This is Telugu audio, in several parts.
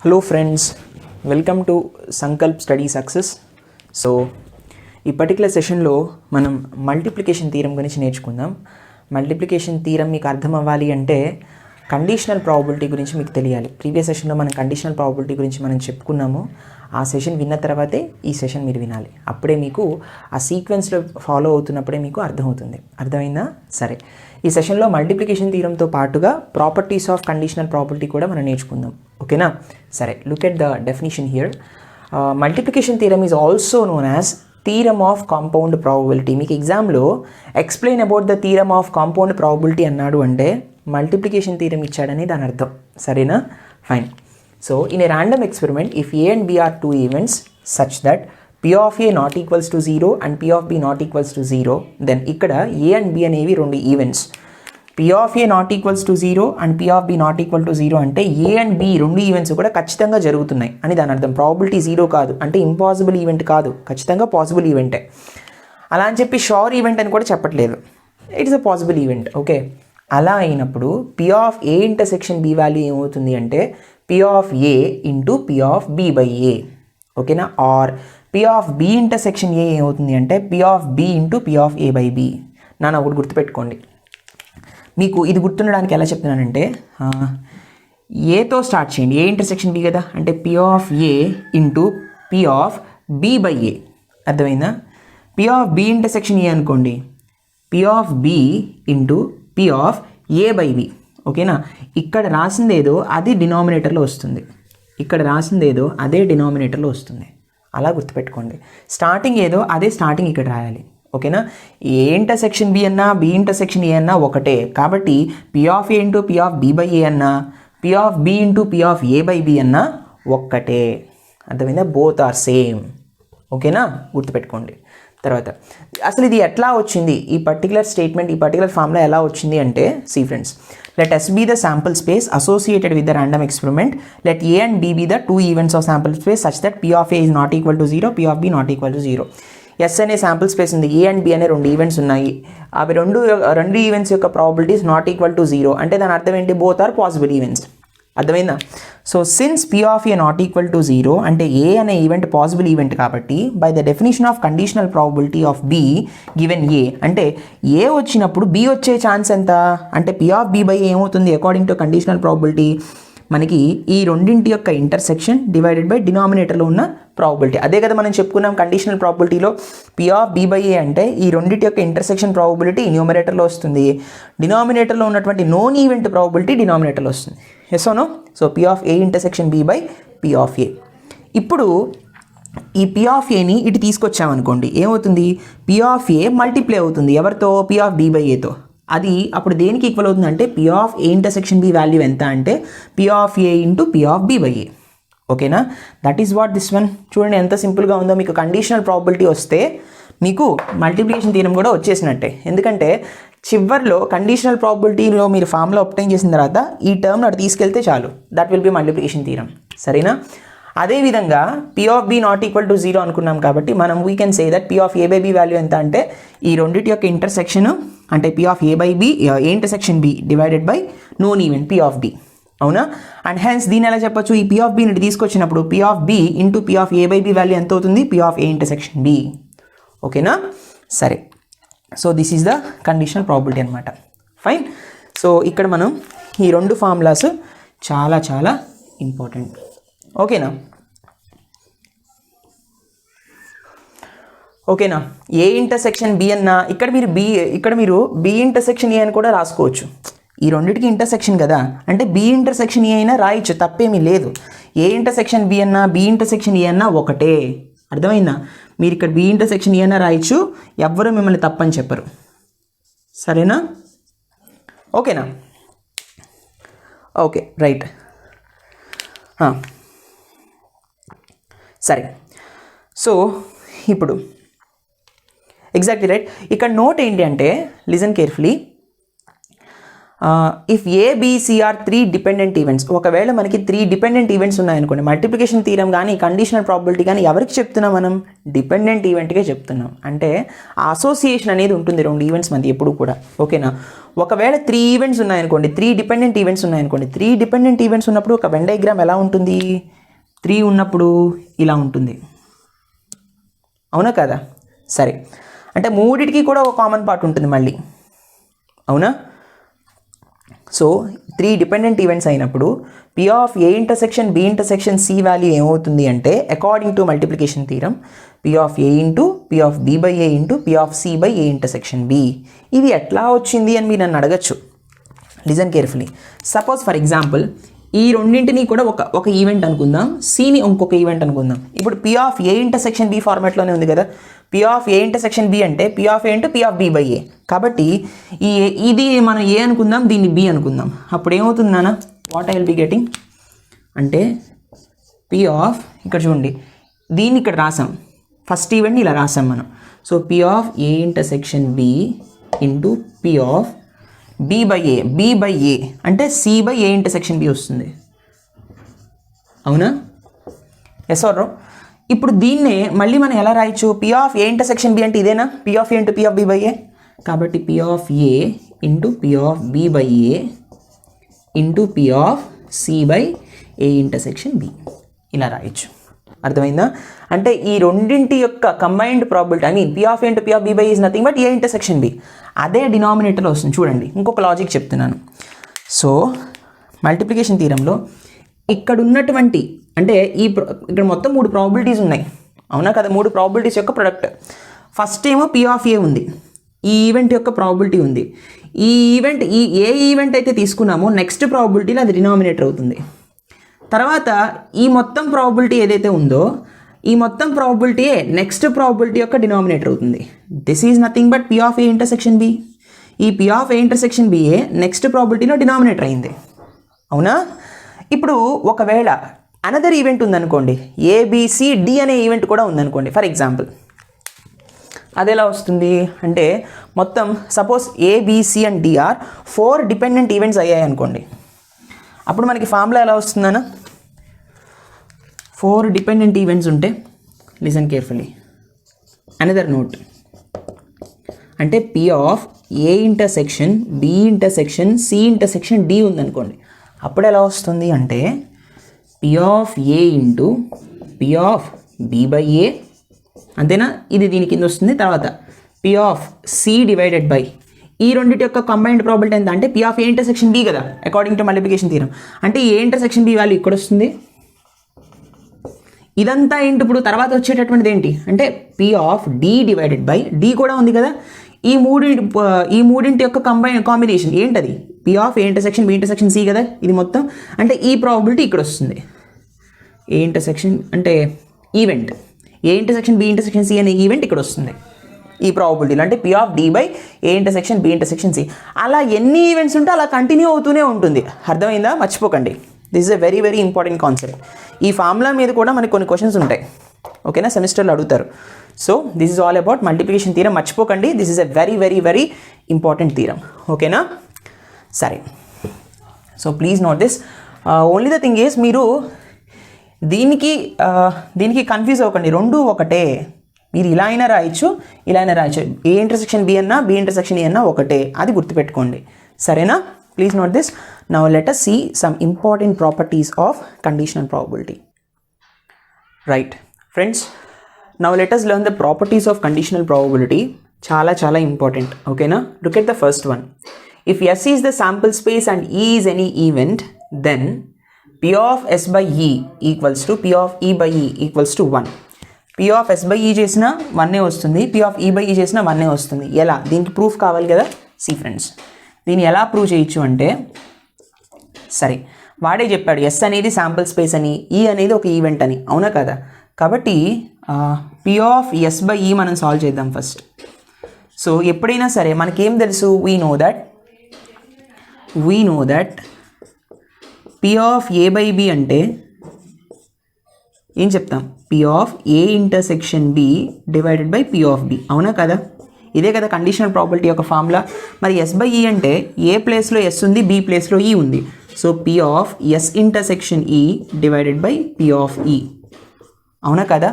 Hello friends, welcome to Sankalp study success. So ఈ పర్టికులర్ సెషన్లో మనం మల్టిప్లికేషన్ థీరం గురించి నేర్చుకుందాం. మల్టిప్లికేషన్ థీరం మీకు అర్థం అవ్వాలి అంటే కండిషనల్ ప్రాబబిలిటీ గురించి మీకు తెలియాలి. ప్రీవియస్ సెషన్లో మనం కండిషనల్ ప్రాబబిలిటీ గురించి మనం చెప్పుకున్నాము. ఆ సెషన్ విన్న తర్వాతే ఈ సెషన్ మీరు వినాలి. అప్పుడే మీకు ఆ సీక్వెన్స్లో ఫాలో అవుతున్నప్పుడే మీకు అర్థమవుతుంది. అర్థమైందా? సరే, ఈ సెషన్లో మల్టిప్లికేషన్ థీరంతో పాటుగా ప్రాపర్టీస్ ఆఫ్ కండిషనల్ ప్రాబబిలిటీ కూడా మనం నేర్చుకుందాం. ఓకేనా? సరే, look at the definition here. Multiplication theorem is also known as theorem of compound probability. మీకు ఎగ్జామ్లో explain about the theorem of compound probability అన్నాడు అంటే మల్టిప్లికేషన్ థీరం ఇచ్చాడని దాని అర్థం. సరేనా? Fine. So, in a random experiment, if A and B are two events such that P of A not equals to 0 and P of B not equals to 0, then ikkada A and B అనేవి రెండు events. P of A not equals to 0 and P of B not equal to 0 అంటే A and B రెండు ఈవెంట్స్ కూడా ఖచ్చితంగా జరుగుతున్నాయి అని దాని అర్థం. ప్రాబబిలిటీ 0 కాదు అంటే ఇంపాసిబుల్ ఈవెంట్ కాదు, ఖచ్చితంగా పాసిబుల్ ఈవెంటే. అలా అని చెప్పి షోర్ ఈవెంట్ అని కూడా చెప్పట్లేదు. It is a possible event. Okay, అలా అయినప్పుడు P of A intersection B value ఏమవుతుంది అంటే P of A into P of B by A. ఓకేనా? Or P of B intersection A ఏమవుతుంది అంటే P of B into P of A by B. నాన్న ఒకటి గుర్తుపెట్టుకోండి. మీకు ఇది గుర్తుండడానికి ఎలా చెప్తున్నానంటే ఏతో స్టార్ట్ చేయండి. ఏ ఇంటర్సెక్షన్ B కదా, అంటే P of A into P of B by A. అర్థమైందా? P of B intersection A అనుకోండి, P of B into P of A by B. ఓకేనా? ఇక్కడ రాసిందేదో అది డినామినేటర్లో వస్తుంది, ఇక్కడ రాసిందేదో అదే డినామినేటర్లో వస్తుంది. అలా గుర్తుపెట్టుకోండి. స్టార్టింగ్ ఏదో అదే స్టార్టింగ్ ఇక్కడ రాయాలి. ఓకేనా? ఏ ఇంటర్సెక్షన్ బి అన్నా బి ఇంటర్సెక్షన్ ఏ అన్నా ఒకటే. కాబట్టి P of A into P of B by A అన్నా P of B into P of A by B అన్నా ఒక్కటే. అర్థమైందా? Both are same. ఓకేనా? గుర్తుపెట్టుకోండి. తర్వాత అసలు ఇది ఎట్లా వచ్చింది, ఈ పర్టికులర్ స్టేట్మెంట్, ఈ పర్టికులర్ ఫార్ములా ఎలా వచ్చింది అంటే, see friends, let S be the sample space associated with the random experiment. Let A and B be the two events of sample space such that P of A is not equal to 0, P of B not equal to 0. S అనే శాంపుల్ స్పేస్ ఉంది, A అండ్ B అనే రెండు ఈవెంట్స్ ఉన్నాయి. అవి రెండు ఈవెంట్స్ యొక్క ప్రాబబిలిటీస్ నాట్ ఈక్వల్ టు 0 అంటే దాని అర్థం ఏంటి? Both are possible events. అర్థమైందా? So since P of A not equal to 0 అంటే A అనే ఈవెంట్ పాసిబుల్ ఈవెంట్ కాబట్టి by the definition of conditional probability of B given A అంటే A వచ్చినప్పుడు B వచ్చే ఛాన్స్ ఎంత అంటే P of B by A ఏమవుతుంది అకార్డింగ్ టు కండిషనల్ ప్రాబబిలిటీ? మనకి ఈ రెండింటి యొక్క ఇంటర్సెక్షన్ డివైడెడ్ బై డినామినేటర్లో ఉన్న ప్రాబబిలిటీ. అదే కదా మనం చెప్పుకున్నాం కండిషనల్ ప్రాబబిలిటీలో. P of B by A అంటే ఈ రెండింటి యొక్క ఇంటర్సెక్షన్ ప్రాబబిలిటీ న్యూమరేటర్లో వస్తుంది, డినామినేటర్లో ఉన్నటువంటి నోన్ ఈవెంట్ ప్రాబబిలిటీ డినామినేటర్లో వస్తుంది. Yes or no? So P of A intersection B by P of A. ఇప్పుడు ఈ P of Aని ఇటు తీసుకొచ్చామనుకోండి, ఏమవుతుంది? P of A మల్టిప్లై అవుతుంది ఎవరితో? P of B బై Aతో. అది అప్పుడు దేనికి ఈక్వల్ అవుతుంది అంటే P of A intersection B value ఎంత అంటే P of A into P of B by A. ఓకేనా? That is what this one. చూడండి ఎంత సింపుల్గా ఉందో. మీకు కండిషనల్ ప్రాబబిలిటీ వస్తే మీకు మల్టిప్లికేషన్ థీరం కూడా వచ్చేసినట్టే. ఎందుకంటే చివర్లో కండిషనల్ ప్రాబబిలిటీలో మీరు ఫార్ములా అప్టైన్ చేసిన తర్వాత ఈ టర్మ్ అటు తీసుకెళ్తే చాలు, that will be multiplication theorem. సరేనా? అదేవిధంగా P of B not equal to 0 అనుకున్నాం కాబట్టి మనం we can say that P of A by B value ఎంత అంటే ఈ రెండింటి యొక్క ఇంటర్సెక్షన్ అంటే P of A by B A intersection B divided by known event P of B. అవునా? అండ్ హెన్స్ దీన్ని ఎలా చెప్పొచ్చు? ఈ P of B ని తీసుకొచ్చినప్పుడు P of B into P of A by B value ఎంత అవుతుంది? P of A intersection B. ఓకేనా? సరే, so this is the conditional probability అనమాట. ఫైన్. సో ఇక్కడ మనం ఈ రెండు ఫార్ములాస్ చాలా చాలా ఇంపార్టెంట్. ఓకేనా? ఓకేనా? ఏ ఇంటర్సెక్షన్ B అన్నా ఇక్కడ మీరు B ఇంటర్సెక్షన్ ఏ అని కూడా రాసుకోవచ్చు. ఈ రెండింటికి ఇంటర్సెక్షన్ కదా, అంటే B ఇంటర్సెక్షన్ ఏ అయినా రాయొచ్చు, తప్పేమీ లేదు. ఏ ఇంటర్సెక్షన్ B అన్నా B ఇంటర్సెక్షన్ ఏ అన్నా ఒకటే. అర్థమైందా? మీరు ఇక్కడ B ఇంటర్సెక్షన్ ఏ అన్నా రాయొచ్చు, ఎవ్వరూ మిమ్మల్ని తప్పని చెప్పరు. సరేనా? ఓకేనా? Okay, right. సరే, సో ఇప్పుడు ఎగ్జాక్ట్లీ రైట్. ఇక్కడ నోట్ ఏంటి అంటే listen carefully. If A B C are 3 dependent events, ఒకవేళ మనకి 3 డిపెండెంట్ ఈవెంట్స్ ఉన్నాయనుకోండి, మల్టిప్లికేషన్ థీరం కానీ కండిషనల్ ప్రాబబిలిటీ కానీ ఎవరికి చెప్తున్నాం మనం? డిపెండెంట్ ఈవెంట్కే చెప్తున్నాం. అంటే అసోసియేషన్ అనేది ఉంటుంది రెండు ఈవెంట్స్ మధ్య ఎప్పుడు కూడా. ఓకేనా? ఒకవేళ 3 ఈవెంట్స్ ఉన్నాయనుకోండి, 3 డిపెండెంట్ ఈవెంట్స్ ఉన్నాయనుకోండి, 3 డిపెండెంట్ ఈవెంట్స్ ఉన్నప్పుడు ఒక వెన్ డయాగ్రామ్ ఎలా ఉంటుంది? 3 ఉన్నప్పుడు ఇలా ఉంటుంది, అవునా కదా? సరే, అంటే మూడిటికి కూడా ఒక కామన్ పార్ట్ ఉంటుంది మళ్ళీ, అవునా? సో 3 డిపెండెంట్ ఈవెంట్స్ అయినప్పుడు P of A intersection B intersection C value ఏమవుతుంది అంటే, according to multiplication theorem, P of A into P of B by A into P of C by A intersection B. ఇది ఎట్లా వచ్చింది అని మీరు నన్ను అడగచ్చు. Listen carefully. Suppose for example ఈ రెండింటిని కూడా ఒక ఈవెంట్ అనుకుందాం, సిని ఇంకొక ఈవెంట్ అనుకుందాం. ఇప్పుడు P of A intersection B ఫార్మాట్లోనే ఉంది కదా. P of A intersection B అంటే P of A into P of B by A. కాబట్టి ఇది మనం ఏ అనుకుందాం, దీన్ని బి అనుకుందాం. అప్పుడు ఏమవుతుంది నాన్న? What I will be getting అంటే పి ఆఫ్, ఇక్కడ చూడండి, దీన్ని ఇక్కడ రాసాం, ఫస్ట్ ఈవెంట్ని ఇలా రాసాం మనం. So P of A intersection B into P of B by A. B by A అంటే C by A intersection B వస్తుంది, అవునా? Yes or no? ఇప్పుడు దీన్నే మళ్ళీ మనం ఎలా రాయొచ్చు? P of A intersection B అంటే ఇదేనా? P of A into P of B by A. కాబట్టి P of A into P of B by A into P of C by A intersection B, ఇలా రాయొచ్చు. అర్థమైందా? అంటే ఈ రెండింటి యొక్క combined probability, I mean P of A into P of B by is nothing but A intersection B. అదే డినామినేటర్లో వస్తుంది. చూడండి, ఇంకొక లాజిక్ చెప్తున్నాను. సో మల్టిప్లికేషన్ థీరంలో ఇక్కడ ఉన్నటువంటి, అంటే ఇక్కడ మొత్తం 3 ప్రాబిలిటీస్ ఉన్నాయి, అవునా కదా? 3 ప్రాబిలిటీస్ యొక్క ప్రొడక్ట్. ఫస్ట్ ఏమో పి ఆఫ్ ఏ ఉంది, ఈ ఈవెంట్ యొక్క ప్రాబిలిటీ ఉంది. ఈ ఈవెంట్ ఏ ఈవెంట్ అయితే తీసుకున్నామో నెక్స్ట్ ప్రాబిలిటీలో అది డినామినేటర్ అవుతుంది. తర్వాత ఈ మొత్తం ప్రాబిలిటీ ఏదైతే ఉందో, ఈ మొత్తం ప్రాబిలిటీయే నెక్స్ట్ ప్రాబిలిటీ యొక్క డినామినేటర్ అవుతుంది. This is nothing but P of A intersection B. ఈ పి ఆఫ్ ఏ ఇంటర్సెక్షన్ బిఏ నెక్స్ట్ ప్రాబిలిటీలో డినామినేటర్ అయింది, అవునా? ఇప్పుడు ఒకవేళ అనదర్ ఈవెంట్ ఉందనుకోండి, ఏబిసిడి అనే ఈవెంట్ కూడా ఉందనుకోండి ఫర్ ఎగ్జాంపుల్, అది ఎలా వస్తుంది అంటే, మొత్తం suppose A B C and D are 4 dependent events అయ్యాయి అనుకోండి. అప్పుడు మనకి ఫార్ములా ఎలా వస్తుందన్న? 4 డిపెండెంట్ ఈవెంట్స్ ఉంటే, లిసన్ కేర్ఫుల్లీ, అనదర్ నోట్, అంటే P of A intersection B intersection C intersection D ఉందనుకోండి. అప్పుడు ఎలా వస్తుంది అంటే, P of A into P of B by A, అంతేనా? ఇది దీని కింద వస్తుంది. తర్వాత P of C divided by, ఈ రెండింటి యొక్క కంబైన్డ్ ప్రాబిలిటీ ఎంత అంటే P of A intersection B కదా, అకార్డింగ్ టు మల్టిప్లికేషన్ థీరం. అంటే ఏ ఇంటర్సెక్షన్ బి వాల్యూ ఇక్కడ వస్తుంది. ఇదంతా ఏంటి? ఇప్పుడు తర్వాత వచ్చేటటువంటిది ఏంటి అంటే P of D divided by, D కూడా ఉంది కదా, ఈ మూడింటి యొక్క కాంబినేషన్ ఏంటది? P of A intersection B intersection C కదా ఇది మొత్తం. అంటే ఈ ప్రాబిలిటీ ఇక్కడ వస్తుంది. ఏ ఇంటర్సెక్షన్ అంటే event, A intersection B intersection C అనే ఈవెంట్ ఇక్కడ వస్తుంది ఈ ప్రాబిలిటీలో. అంటే P of D by A intersection B intersection C. అలా ఎన్ని ఈవెంట్స్ ఉంటే అలా కంటిన్యూ అవుతూనే ఉంటుంది. అర్థమైందా? మర్చిపోకండి. This is a very very important concept. ఈ ఫార్ములా మీద కూడా మనకి కొన్ని క్వశ్చన్స్ ఉంటాయి, ఓకేనా? సెమిస్టర్లో అడుగుతారు. So this is all about multiplication theorem. మర్చిపోకండి, this is a very very very important theorem, ఓకేనా? సరే, so please note this. Only the thing is, మీరు దీనికి కన్ఫ్యూజ్ అవ్వకండి, రెండు ఒకటే. మీరు ఇలా అయినా రాయొచ్చు, ఇలా అయినా రాయొచ్చు. ఏ ఇంటర్సెక్షన్ బి అన్నా బి ఇంటర్సెక్షన్ ఏ అన్నా ఒకటే, అది గుర్తుపెట్టుకోండి, సరేనా? Please note this. Now let us see some important properties of conditional probability. Right, friends, now let us learn the properties of conditional probability. చాలా important, okay na? Look at the first one. If S is the sample space and E is any event, then P of S by E equals to P of E by E equals to 1. P of S by E చేసిన 1 వస్తుంది, P of E by E చేసిన 1 వస్తుంది. ఎలా? దీనికి ప్రూఫ్ కావాలి కదా. సి ఫ్రెండ్స్, దీన్ని ఎలా ప్రూవ్ చేయొచ్చు అంటే, సరే వాడే చెప్పాడు ఎస్ అనేది శాంపుల్ స్పేస్ అని, ఈ అనేది ఒక ఈవెంట్ అని, అవునా కదా? కాబట్టి పి ఆఫ్ ఎస్ బై ఈ మనం సాల్వ్ చేద్దాం ఫస్ట్. సో ఎప్పుడైనా సరే మనకేం తెలుసు, we know that P of A by B అంటే ఏం చెప్తాం? P of A intersection B divided by P of B, అవునా కదా? ఇదే కదా కండిషనల్ ప్రాపర్టీ యొక్క ఫార్ములా. మరి ఎస్ బై ఈ అంటే ఏ ప్లేస్లో ఎస్ ఉంది, బి ప్లేస్లో ఈ ఉంది. So P of S intersection E divided by P of E. అవునా కదా?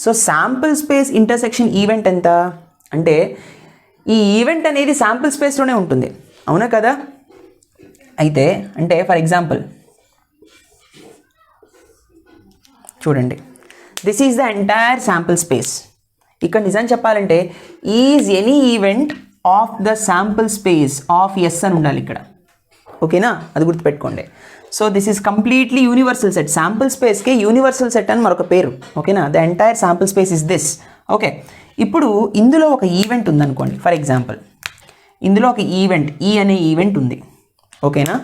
So sample space intersection event ఎంత అంటే ఈ ఈవెంట్ అనేది శాంపుల్ స్పేస్లోనే ఉంటుంది. అవునా కదా? అయితే అంటే ఫర్ ఎగ్జాంపుల్ చూడండి, this is the entire sample space. ఇక్కడ నిజం చెప్పాలంటే is any event of the sample space of S అని ఉండాలి ఇక్కడ. ఓకేనా? అది గుర్తుపెట్టుకోండి. So this is completely universal set. Sample స్పేస్కి యూనివర్సల్ సెట్ అని మరొక పేరు. ఓకేనా? The entire sample space is this. Okay, ఇప్పుడు ఇందులో ఒక ఈవెంట్ ఉందనుకోండి. ఫర్ ఎగ్జాంపుల్ ఇందులో ఒక ఈవెంట్ ఈ అనే ఈవెంట్ ఉంది. ఓకేనా?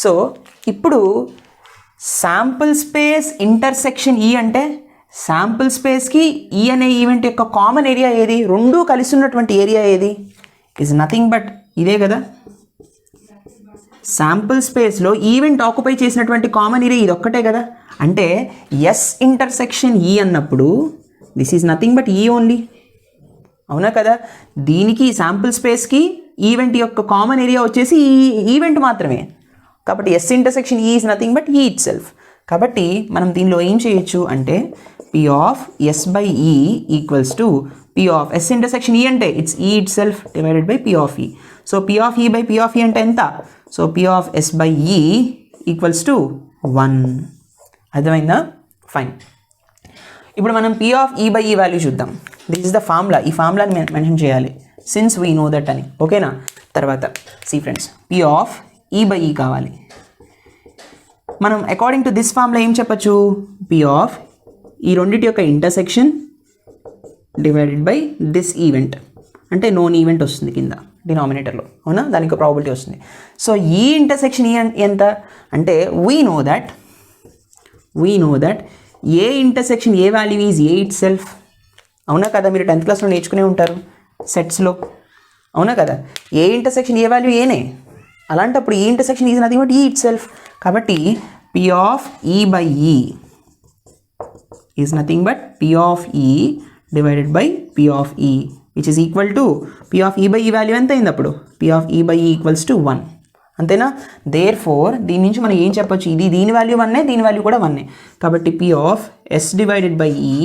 సో ఇప్పుడు శాంపుల్ స్పేస్ ఇంటర్సెక్షన్ ఈ అంటే శాంపుల్ స్పేస్కి ఈ అనే ఈవెంట్ యొక్క కామన్ ఏరియా ఏది, రెండూ కలిసి ఉన్నటువంటి ఏరియా ఏది, ఈజ్ నథింగ్ బట్ ఇదే కదా. శాంపుల్ స్పేస్లో ఈవెంట్ ఆక్యుపై చేసినటువంటి కామన్ ఏరియా ఇది ఒక్కటే కదా. అంటే ఎస్ ఇంటర్సెక్షన్ ఈ అన్నప్పుడు this is nothing but E only. అవునా కదా? దీనికి శాంపుల్ స్పేస్కి ఈవెంట్ యొక్క కామన్ ఏరియా వచ్చేసి ఈ ఈవెంట్ మాత్రమే. కాబట్టి S intersection E is nothing but E itself. కాబట్టి మనం దీనిలో ఏం చేయొచ్చు అంటే P of S by E equals to P of S intersection E అంటే it's E itself divided by P of E. So P of E by P of E అంటే ఎంత? So P of S by E equals to 1. అర్థమైందా? ఫైన్. ఇప్పుడు మనం P of E by E value చూద్దాం. This is the formula. ఈ ఫార్ములాని మెన్షన్ చేయాలి సిన్స్ వీ నో దట్ అని. ఓకేనా? తర్వాత see friends, P of E by E కావాలి. మనం అకార్డింగ్ టు దిస్ ఫార్ములా ఏం చెప్పచ్చు? పి ఆఫ్ ఈ రెండింటి యొక్క intersection divided by this event అంటే నోన్ ఈవెంట్ వస్తుంది కింద డినామినేటర్లో. అవునా? దానికి ప్రాబిలిటీ వస్తుంది. సో ఈ ఇంటర్సెక్షన్ ఎంత అంటే we know that A intersection A value is a it self. అవునా కదా? మీరు 10th క్లాస్లో నేర్చుకునే ఉంటారు సెట్స్లో. అవునా కదా? ఏ ఇంటర్సెక్షన్ ఏ వాల్యూ ఏనే. అలాంటప్పుడు ఈ intersection is nothing but E itself. కాబట్టి పి ఆఫ్ ఈ బై ఈ is nothing but P of E divided by P of ఈ which is equal to P of E by E value ఎంత అయింది అప్పుడు? P of E by E equals to 1. అంతేనా? దేర్ ఫోర్ దీని నుంచి మనం ఏం చెప్పొచ్చు? దీని వాల్యూ 1, దీని వాల్యూ కూడా 1. కాబట్టి P of S divided by E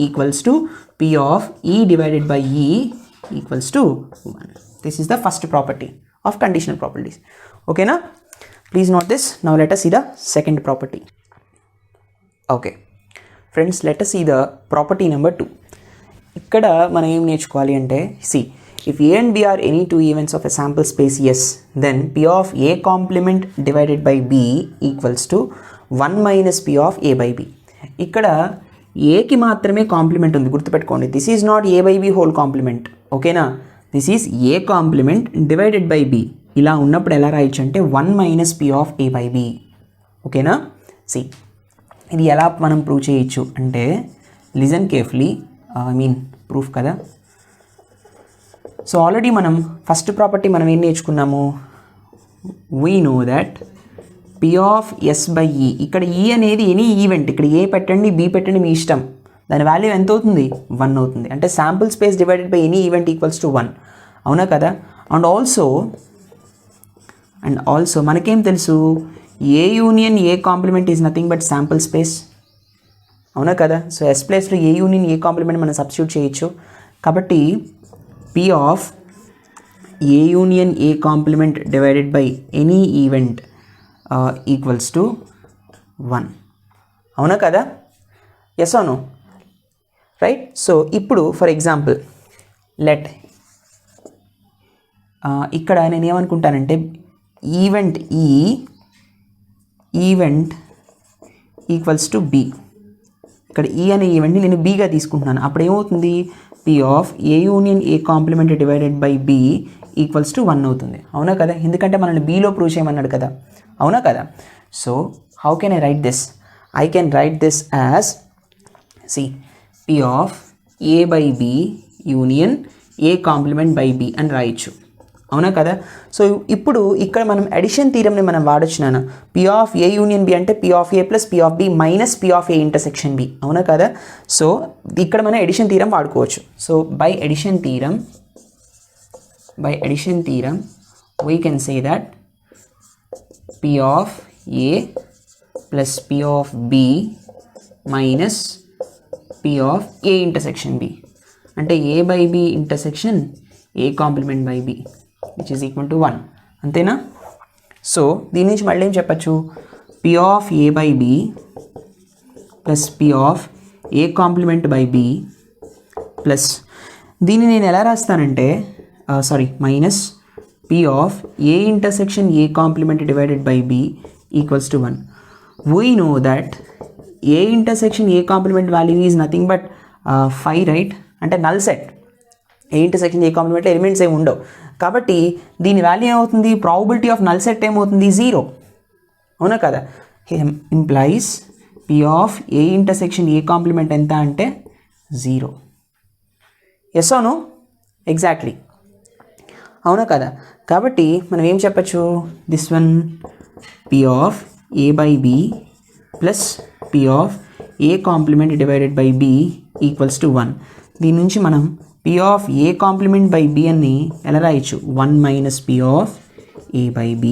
equals to P of E divided by E equals to 1. This is the first property of conditional properties. ఓకేనా? Please note this. Now let us see the second property. Okay friends, let us see the property number 2. ఇక్కడ మనం ఏం నేర్చుకోవాలి అంటే C if A and B are any two events of a sample space yes, then P of A complement divided by B equals to 1 minus P of A by B. ఇక్కడ ఏకి మాత్రమే కాంప్లిమెంట్ ఉంది, గుర్తుపెట్టుకోండి. This is not A by B whole complement. ఓకేనా? This is A complement divided by B. ఇలా ఉన్నప్పుడు ఎలా రాయొచ్చు అంటే 1 minus P of A by B. ఓకేనా? సి ఇది ఎలా మనం ప్రూవ్ చేయొచ్చు అంటే లిజన్ కేర్ఫుల్లీ, ప్రూఫ్ కదా. సో ఆల్రెడీ మనం ఫస్ట్ ప్రాపర్టీ మనం ఏం నేర్చుకున్నాము? We know that P of S by E. ఇక్కడ ఈ అనేది ఎనీ ఈవెంట్, ఇక్కడ ఏ పెట్టండి బి పెట్టండి మీ ఇష్టం, దాని వాల్యూ ఎంత అవుతుంది? 1 అవుతుంది. అంటే sample space divided by any event equals to 1. అవునా కదా? అండ్ ఆల్సో మనకేం తెలుసు? A union A complement is nothing but sample space. అవునా కదా? సో ఎస్ ప్లేస్లో ఏ యూనియన్ ఏ కాంప్లిమెంట్ మనం సబ్స్టిట్యూట్ చేయొచ్చు. కాబట్టి P of A union A complement divided by any event equals to 1. అవునా కదా? Yes or no? Right. So ఇప్పుడు ఫర్ ఎగ్జాంపుల్ ఇక్కడ నేను ఏమనుకుంటానంటే ఈవెంట్ ఈక్వల్స్ టు బి. ఇక్కడ ఈ అనే ఈవెంట్ని నేను బీగా తీసుకుంటున్నాను. అప్పుడు ఏమవుతుంది? P of A union A complement divided by B equals to 1 అవుతుంది. అవునా కదా? ఎందుకంటే మనల్ని బీలో ప్రూవ్ చేయమన్నాడు కదా. అవునా కదా? So how can I write this? I can write this as P of A by B union A complement by B అని రాయొచ్చు. అవునా కదా? సో ఇప్పుడు ఇక్కడ మనం అడిషన్ థీరంని మనం వాడొచ్చు నాన్న. P of A union B అంటే P of A plus P of B minus P of A intersection B. అవునా కదా? సో ఇక్కడ మనం ఎడిషన్ థీరం వాడుకోవచ్చు. So by addition theorem by addition theorem we can say that P of A plus P of B minus P of A intersection B అంటే A by B intersection A complement by B which is equal to 1 అంతేనా. సో దీని నుంచి మళ్ళీ ఏం చెప్పచ్చు, P of A by B plus P of A complement by B plus దీన్ని నేను ఎలా రాస్తానంటే minus P of A intersection A complement divided by B equals to 1. We know that A intersection A complement value is nothing but 5, right? అంటే null set. A intersection A కాంప్లిమెంట్లో ఎలిమెంట్స్ ఏమి ఉండవు కాబట్టి దీని వాల్యూ ఏమవుతుంది, ప్రాబబిలిటీ ఆఫ్ నల్ సెట్ ఏమవుతుంది, 0. అవునా కదా. Implies P of A intersection A complement ఎంత అంటే 0. ఎస్ అవును ఎగ్జాక్ట్లీ అవునా కదా. కాబట్టి మనం ఏం చెప్పచ్చు, this one P of A by B plus P of A complement divided by B equals to 1. దీని నుంచి మనం P of A complement by B అని ఎలా రాయొచ్చు, 1 minus P of A by B.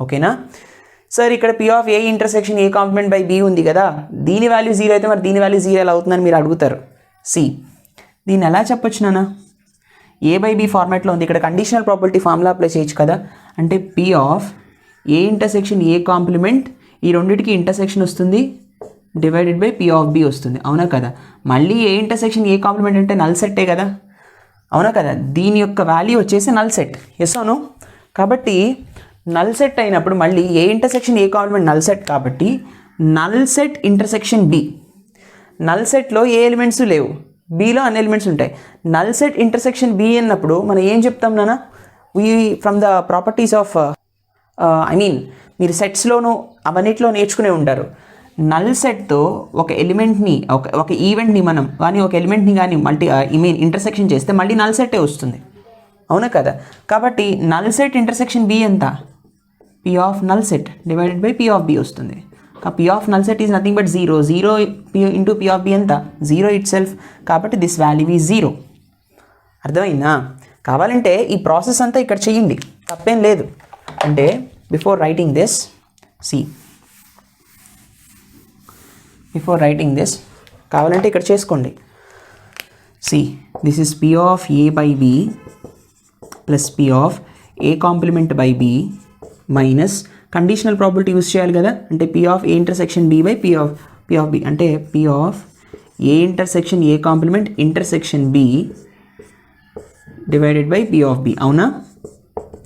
ఓకేనా సార్. ఇక్కడ P of A intersection A complement by B ఉంది కదా, దీని వాల్యూ 0 అయితే మరి దీని వాల్యూ 0 ఎలా అవుతుందని మీరు అడుగుతారు. దీన్ని ఎలా చెప్పొచ్చు నాన్న, A by B ఫార్మాట్లో ఉంది. ఇక్కడ కండిషనల్ ప్రాపర్టీ ఫార్ములా అప్లై చేయొచ్చు కదా. అంటే P of A intersection A complement ఈ రెండింటికి ఇంటర్సెక్షన్ వస్తుంది divided by P of B వస్తుంది. అవునా కదా. మళ్ళీ ఏ ఇంటర్సెక్షన్ ఏ కాంప్లిమెంట్ అంటే నల్ సెట్టే కదా. అవునా కదా. దీని యొక్క వాల్యూ వచ్చేసి నల్ సెట్. ఎస్ అవును. కాబట్టి నల్ సెట్ అయినప్పుడు మళ్ళీ A intersection A complement null set కాబట్టి null set intersection B. Null సెట్లో ఏ ఎలిమెంట్స్ లేవు, Bలో అన్ని ఎలిమెంట్స్ ఉంటాయి. నల్ సెట్ ఇంటర్సెక్షన్ B అన్నప్పుడు మనం ఏం చెప్తాం నాన్న, ఫ్రమ్ ద ప్రాపర్టీస్ ఆఫ్ మీరు సెట్స్లోనూ అవన్నిట్లో నేర్చుకునే ఉంటారు. నల్ సెట్తో ఒక ఎలిమెంట్ని ఒక ఈవెంట్ని మనం కానీ ఒక ఎలిమెంట్ని కానీ ఇంటర్సెక్షన్ చేస్తే మళ్ళీ నల్ సెట్టే వస్తుంది. అవునా కదా. కాబట్టి నల్ సెట్ ఇంటర్సెక్షన్ B ఎంత, P of null set divided by P of B వస్తుంది. P of null set is nothing but 0. 0 into P of B ఎంత, 0 itself. కాబట్టి దిస్ వాల్యూ ఈజ్ 0. అర్థమైందా. కావాలంటే ఈ ప్రాసెస్ అంతా ఇక్కడ చేయండి, తప్పేం లేదు. అంటే బిఫోర్ రైటింగ్ దిస్ కావాలంటే ఇక్కడ చేసుకోండి. This is P of A by B plus P of A complement by B minus conditional probability use చేయాలి కదా. అంటే P of A intersection B by P of B అంటే P of A intersection A complement intersection B divided by P of B. అవునా,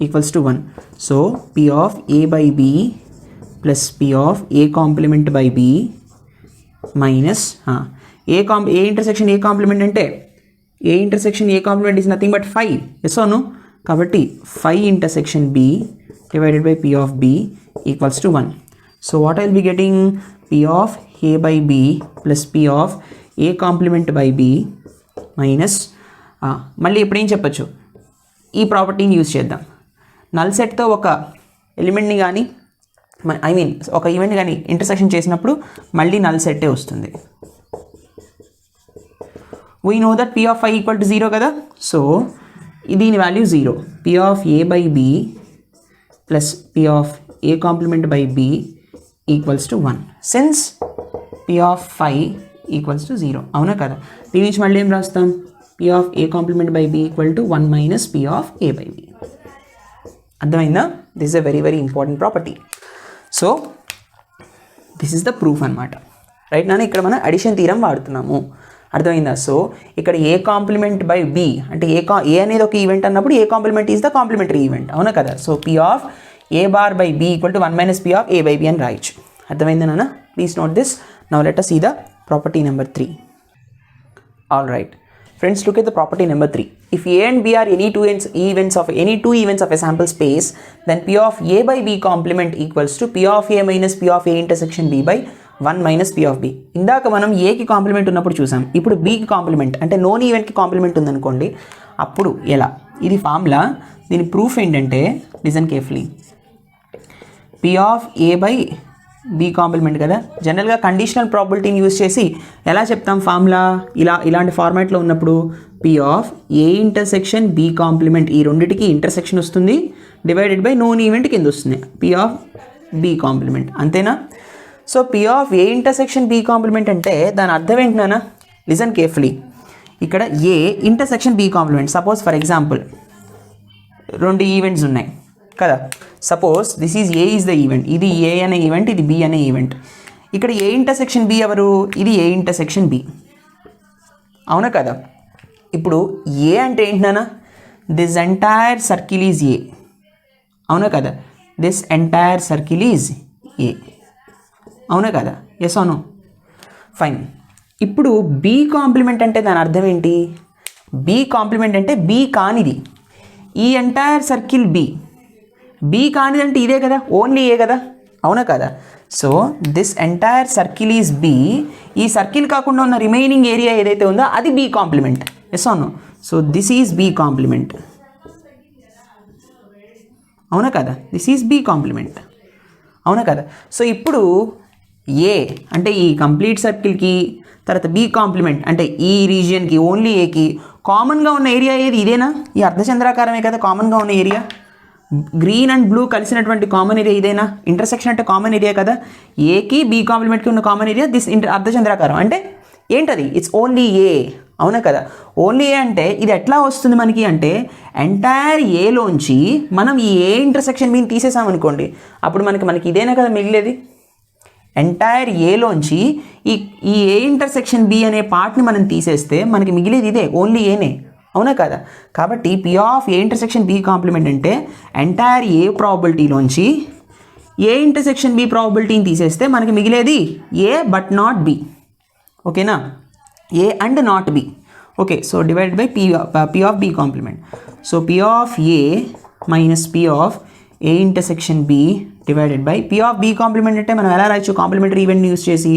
equals to 1. So P of A by B plus P of A complement by B minus A intersection A complement అంటే A intersection A complement is nothing but 5. Yes అవును. కాబట్టి 5 intersection B divided by P of B equals to 1. So what I will be getting, P of A by B plus P of A complement by B minus మళ్ళీ ఇప్పుడు ఏం చెప్పచ్చు, ఈ ప్రాపర్టీని యూజ్ చేద్దాం. నల్ సెట్తో ఒక ఎలిమెంట్ని కానీ ఒక ఈవెంట్ని కానీ ఇంటర్సెక్షన్ చేసినప్పుడు మళ్ళీ నల్ సెట్టే వస్తుంది. We know that P of I equal to 0 కదా. సో దీని value 0. P of A by B plus P of A complement by B equals to 1. Since P of phi equals to 0. అవునా కదా. దీని నుంచి మళ్ళీ ఏం రాస్తాం, P of A complement by B equal to 1 minus P of A by B. అర్థమైందా. This is a very very important property. So this is the proof అనమాట. రైట్ నాన్న. ఇక్కడ మనం అడిషన్ థీరం వాడుతున్నాము. అర్థమైందా. సో ఇక్కడ ఏ కాంప్లిమెంట్ బై బి అంటే ఏ అనేది ఒక ఈవెంట్ అన్నప్పుడు A complement is the complementary event. అవునా కదా. So P of A bar by B equal to 1 minus P of A by B అని రాయొచ్చు. అర్థమైందా నాన్న. Please note this. Now let us see the property number 3. All right friends, look at the property number 3. If A and B are any two events of a sample space, then P of A by B complement equals to P of A minus P of A intersection B by 1 minus P of B. ఇందాక మనం ఏకి కాంప్లిమెంట్ ఉన్నప్పుడు చూసాం. ఇప్పుడు బీకి కాంప్లిమెంట్ అంటే నోన్ ఈవెంట్కి కాంప్లిమెంట్ ఉందనుకోండి, అప్పుడు ఎలా, ఇది ఫార్ములా. దీని ప్రూఫ్ ఏంటంటే listen carefully. P of A by B complement కదా. జనరల్గా కండిషనల్ ప్రాబిలిటీని యూజ్ చేసి ఎలా చెప్తాం ఫార్ములా, ఇలాంటి ఫార్మాట్లో ఉన్నప్పుడు P of A intersection B complement, ఈ రెండింటికి ఇంటర్సెక్షన్ వస్తుంది, డివైడెడ్ బై నోన్ ఈవెంట్ కింద వస్తుంది పి ఆఫ్ బి కాంప్లిమెంట్, అంతేనా. So P of A intersection B complement అంటే దాని అర్థం ఏంటన్నా, లిజన్ కేర్ఫుల్లీ. ఇక్కడ A intersection B complement, suppose for example 2 events ఉన్నాయి కదా. Suppose this is A is the event, ఇది ఏ అనే ఈవెంట్, ఇది బి అనే ఈవెంట్. ఇక్కడ ఏ ఇంటర్సెక్షన్ బి ఎవరు, ఇది ఏ ఇంటర్సెక్షన్ బి, అవునా కదా. ఇప్పుడు ఏ అంటే ఏంటన్నా, this entire circle is a, అవునా కదా. This entire circle is a, అవునా కదా. ఎస్ అవును, ఫైన్. ఇప్పుడు బి కాంప్లిమెంట్ అంటే దాని అర్థం ఏంటి, బి కాంప్లిమెంట్ అంటే బి కానిది, ఈ ఎంటైర్ సర్కిల్ బి కానిది అంటే ఇదే కదా, ఓన్లీ ఏ కదా, అవునా కదా. So this entire circle is B, ఈ సర్కిల్ కాకుండా ఉన్న రిమైనింగ్ ఏరియా ఏదైతే ఉందో అది బి కాంప్లిమెంట్. ఎస్ అవును. So this is B complement, అవునా కదా. దిస్ ఈజ్ బి కాంప్లిమెంట్, అవునా కదా. సో ఇప్పుడు ఏ అంటే ఈ కంప్లీట్ సర్కిల్కి, తర్వాత బి కాంప్లిమెంట్ అంటే ఈ రీజియన్కి, ఓన్లీ ఏకి కామన్గా ఉన్న ఏరియా ఏది, ఇదేనా, ఈ అర్ధచంద్రాకారమే కదా కామన్గా ఉన్న ఏరియా. గ్రీన్ అండ్ బ్లూ కలిసినటువంటి కామన్ ఏరియా ఇదేనా, ఇంటర్సెక్షన్ అంటే కామన్ ఏరియా కదా. ఏకి బి కాంప్లిమెంట్కి ఉన్న కామన్ ఏరియా దిస్ అర్ధచంద్రాకారం, అంటే ఏంటది, ఇట్స్ ఓన్లీ ఏ, అవునా కదా. ఓన్లీ ఏ అంటే ఇది ఎట్లా వస్తుంది మనకి అంటే, ఎంటైర్ ఏలోంచి మనం ఈ ఏ ఇంటర్సెక్షన్ బిని తీసేసామనుకోండి, అప్పుడు మనకి ఇదేనా కదా మిగిలేది. ఎంటైర్ ఏలోంచి ఈ ఏ ఇంటర్సెక్షన్ బి అనే పార్ట్ని మనం తీసేస్తే మనకి మిగిలేది ఇదే, ఓన్లీ ఏనే, అవునా కదా. కాబట్టి P of A intersection B complement అంటే ఎంటైర్ ఏ ప్రాబిలిటీలోంచి ఏ ఇంటర్సెక్షన్ బి ప్రాబిలిటీని తీసేస్తే మనకి మిగిలేది ఏ బట్ నాట్ బి, ఓకేనా, A and not B. Okay, so divided by P of B complement. So P of A minus P of A intersection B divided by P of B complement అంటే మనం ఎలా రాయొచ్చు, కాంప్లిమెంటరీ ఈవెంట్ని యూస్ చేసి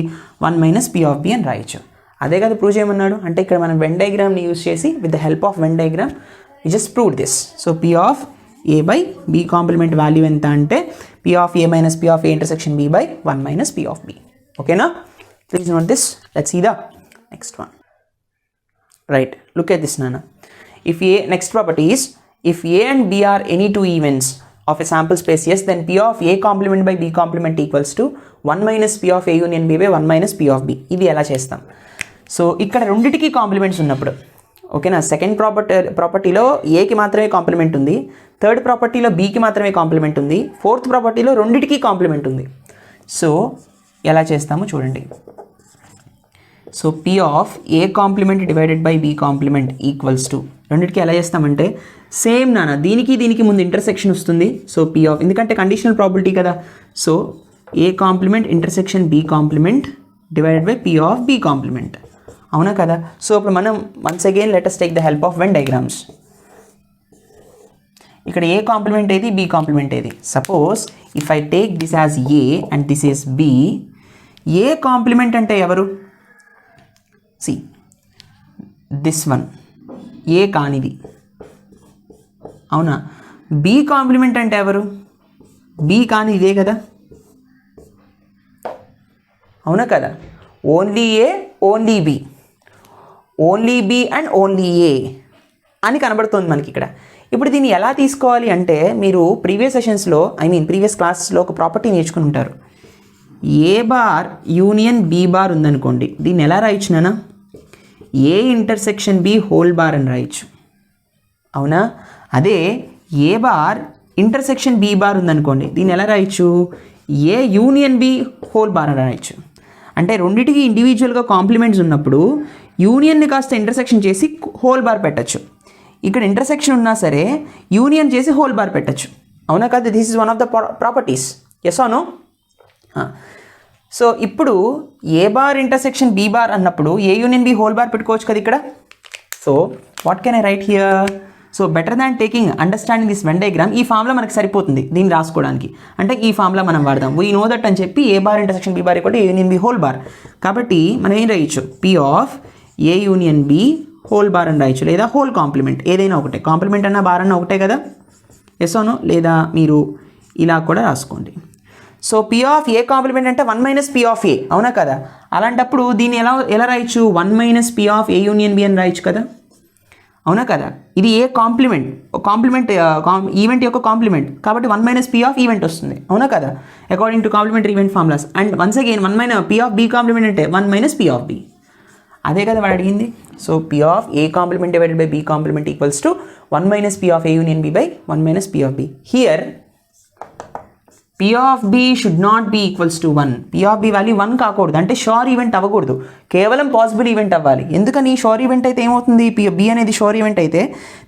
1 మైనస్ పి ఆఫ్ బి అని రాయొచ్చు. అదే కదా ప్రూవ్ చేయమన్నాడు. అంటే ఇక్కడ మనం వెన్ డయాగ్రామ్ని యూస్ చేసి with the help of Venn diagram we just prove this. So P of A by B complement value ఎంత అంటే P of A minus P of A intersection B by 1 minus P of B. ఓకేనా, please note this. Let's see the next one. Right, look at this నాన్న. If A, next property is, if A and B are any two events of a sample space yes, then P of A complement by B complement equals to 1 minus P of A union B by 1 minus P of B. ఇది ఎలా చేస్తాం. సో ఇక్కడ రెండిటికి కాంప్లిమెంట్స్ ఉన్నప్పుడు, ఓకేనా, సెకండ్ ప్రాపర్టీలో ఏకి మాత్రమే కాంప్లిమెంట్ ఉంది, థర్డ్ ప్రాపర్టీలో బీకి మాత్రమే కాంప్లిమెంట్ ఉంది, ఫోర్త్ ప్రాపర్టీలో రెండిటికి కాంప్లిమెంట్ ఉంది. సో ఎలా చేస్తామో చూడండి. So P of A complement divided by B complement equals to, రెండింటికి ఎలా చేస్తామంటే సేమ్ నాన్న, దీనికి ముందు ఇంటర్సెక్షన్ వస్తుంది. సో పి ఆఫ్, ఎందుకంటే కండిషనల్ ప్రాబిలిటీ కదా, so A complement intersection B complement divided by P of B complement, అవునా కదా. సో ఇప్పుడు మనం once again let us take the help of Venn diagrams. ఇక్కడ ఏ కాంప్లిమెంట్ ఏది, బి కాంప్లిమెంట్ ఏది. Suppose if I take this as A and this is B, A complement అంటే ఎవరు, సి దిస్ వన్ ఏ కానిది, అవునా. బి కాంప్లిమెంట్ అంటే ఎవరు, బి కాని ఇదే కదా, అవునా కదా. Only A, only B, only B and only A అని కనబడుతుంది మనకి ఇక్కడ. ఇప్పుడు దీన్ని ఎలా తీసుకోవాలి అంటే, మీరు ప్రీవియస్ సెషన్స్లో ప్రీవియస్ క్లాసెస్లో ఒక ప్రాపర్టీ నేర్చుకుని ఉంటారు. A bar union B bar ఉందనుకోండి, దీన్ని ఎలా రాయొచ్చు నాన్న, A intersection B whole bar అని రాయొచ్చు, అవునా. అదే A bar intersection B bar ఉందనుకోండి, దీన్ని ఎలా రాయొచ్చు, A union B whole bar అని రాయొచ్చు. అంటే రెండింటికి ఇండివిజువల్గా కాంప్లిమెంట్స్ ఉన్నప్పుడు యూనియన్ని కాస్త ఇంటర్సెక్షన్ చేసి హోల్ బార్ పెట్టచ్చు. ఇక్కడ ఇంటర్సెక్షన్ ఉన్నా సరే యూనియన్ చేసి హోల్ బార్ పెట్టచ్చు, అవునా కదా. This is one of the properties, yes or no. సో ఇప్పుడు A bar intersection B bar అన్నప్పుడు A union B whole bar పెట్టుకోవచ్చు కదా ఇక్కడ. So what can I write here, so better than taking understanding this Venn diagram, ఈ ఫామ్లో మనకు సరిపోతుంది దీన్ని రాసుకోవడానికి. అంటే ఈ ఫామ్లో మనం వాడదాం, వీ నో దట్ అని చెప్పి A bar intersection B bar కూడా A union B whole bar. కాబట్టి మనం ఏం రాయొచ్చు, P of A union B whole bar అని రాయొచ్చు, లేదా హోల్ కాంప్లిమెంట్, ఏదైనా ఒకటే, కాంప్లిమెంట్ అన్న బార్ అన్న ఒకటే కదా, ఎస్ అవును. లేదా మీరు ఇలా కూడా రాసుకోండి. So P of A complement అంటే 1 మైనస్ పీ ఆఫ్ ఏ, అవునా కదా? అలాంటప్పుడు దీన్ని ఎలా రాయొచ్చు? 1 minus P of A union B అని రాయొచ్చు కదా, అవునా కదా? ఇది ఏ కాంప్లిమెంట్ ఈవెంట్ యొక్క కాంప్లిమెంట్ కాబట్టి 1 మైనస్ పీ ఆఫ్ ఈవెంట్ వస్తుంది, అవునా కదా? According to complementary event formulas. And once again 1 minus P of B complement అంటే 1 మైనస్ పీ ఆఫ్ బి, అదే కదా వాడు అడిగింది. So P of A complement divided by B complement equals to 1 minus P of A union B by 1 minus P of B. Here P of B should not be equals to 1. P of B value 1 కాకూడదు, అంటే షోర్ ఈవెంట్ అవ్వకూడదు, కేవలం పాసిబుల్ ఈవెంట్ అవ్వాలి. ఎందుకని? షోర్ ఈవెంట్ అయితే ఏమవుతుంది? బి అనేది షోర్ ఈవెంట్ అయితే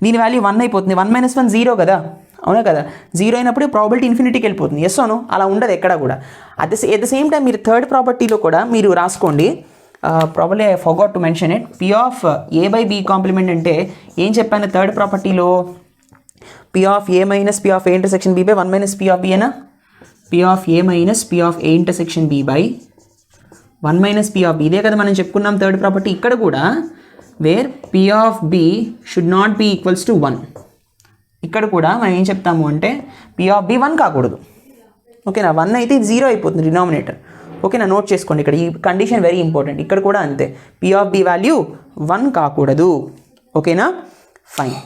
దీని వాల్యూ 1 అయిపోతుంది. 1 మైనస్ 1 0 కదా, అవునా కదా? 0 అయినప్పుడు ప్రాబిలిటీ ఇన్ఫినిటీకి వెళ్ళిపోతుంది. ఎస్ అవును, అలా ఉండదు ఎక్కడ కూడా. అట్ ద సేమ్ టైం మీరు థర్డ్ ప్రాపర్టీలో కూడా మీరు రాసుకోండి. Probably I forgot to mention it. P of A by B complement అంటే ఏం చెప్పాను థర్డ్ ప్రాపర్టీలో? P of A minus P of A intersection B by 1 minus P of B అయినా? P of A minus P of A intersection B by 1 minus P of B. ఇదే కదా మనం చెప్పుకున్నాం థర్డ్ ప్రాపర్టీ. ఇక్కడ కూడా wear P of B should not be equals to 1. ఇక్కడ కూడా మనం ఏం చెప్తాము అంటే పీ ఆఫ్ బి 1 కాకూడదు, ఓకేనా? 1 అయితే ఇది 0 అయిపోతుంది డినామినేటర్, ఓకేనా? నోట్ చేసుకోండి, ఇక్కడ ఈ కండిషన్ వెరీ ఇంపార్టెంట్. ఇక్కడ కూడా అంతే, పీ ఆఫ్ బి వాల్యూ 1 కాకూడదు, ఓకేనా? Fine.